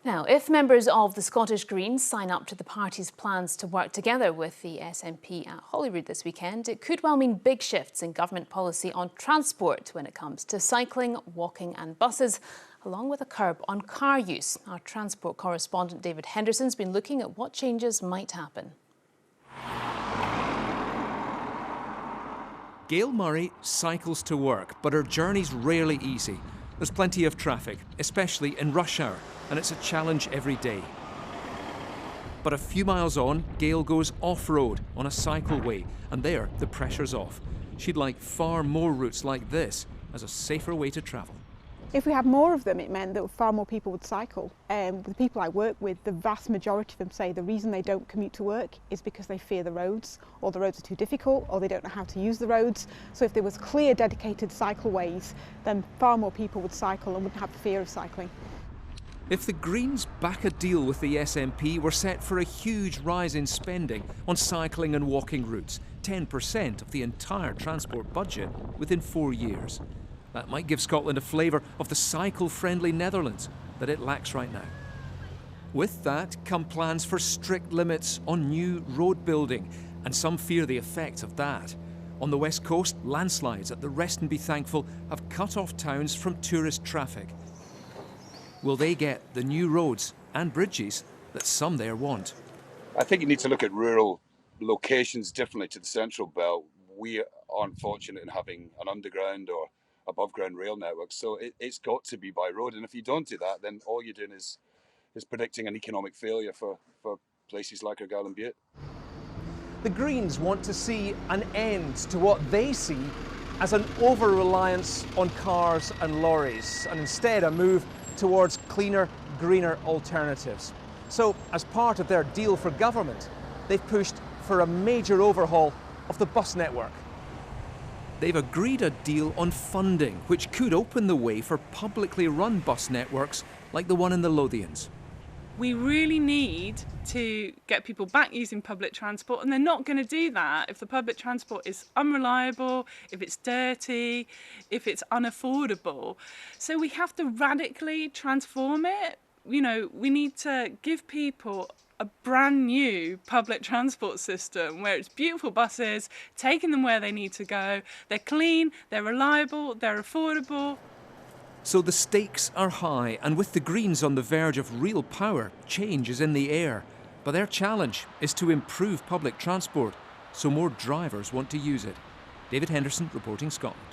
Now, if members of the Scottish Greens sign up to the party's plans to work together with the SNP at Holyrood this weekend, it could well mean big shifts in government policy on transport when it comes to cycling, walking and buses, along with a curb on car use. Our transport correspondent David Henderson's been looking at what changes might happen. Gail Murray cycles to work, but her journey's rarely easy. There's plenty of traffic, especially in rush hour, and it's a challenge every day. But a few miles on, Gail goes off-road on a cycleway, and there the pressure's off. She'd like far more routes like this as a safer way to travel. If we had more of them, it meant that far more people would cycle. The people I work with, the vast majority of them say the reason they don't commute to work is because they fear the roads, or the roads are too difficult, or they don't know how to use the roads. So if there was clear, dedicated cycleways, then far more people would cycle and wouldn't have the fear of cycling. If the Greens back a deal with the SNP, we're set for a huge rise in spending on cycling and walking routes, 10% of the entire transport budget within 4 years. That might give Scotland a flavour of the cycle-friendly Netherlands that it lacks right now. With that come plans for strict limits on new road building, and some fear the effect of that. On the west coast, landslides at the Rest and Be Thankful have cut off towns from tourist traffic. Will they get the new roads and bridges that some there want? I think you need to look at rural locations differently to the central belt. We aren't fortunate in having an underground or above ground rail network, so it's got to be by road, and if you don't do that, then all you're doing is predicting an economic failure for places like Argyll and Bute. The Greens want to see an end to what they see as an over-reliance on cars and lorries, and instead a move towards cleaner, greener alternatives. So, as part of their deal for government, they've pushed for a major overhaul of the bus network. They've agreed a deal on funding, which could open the way for publicly run bus networks like the one in the Lothians. We really need to get people back using public transport, and they're not going to do that if the public transport is unreliable, if it's dirty, if it's unaffordable. So we have to radically transform it. You know, we need to give people a brand new public transport system where it's beautiful buses, taking them where they need to go. They're clean, they're reliable, they're affordable. So the stakes are high, and with the Greens on the verge of real power, change is in the air. But their challenge is to improve public transport so more drivers want to use it. David Henderson, reporting Scotland.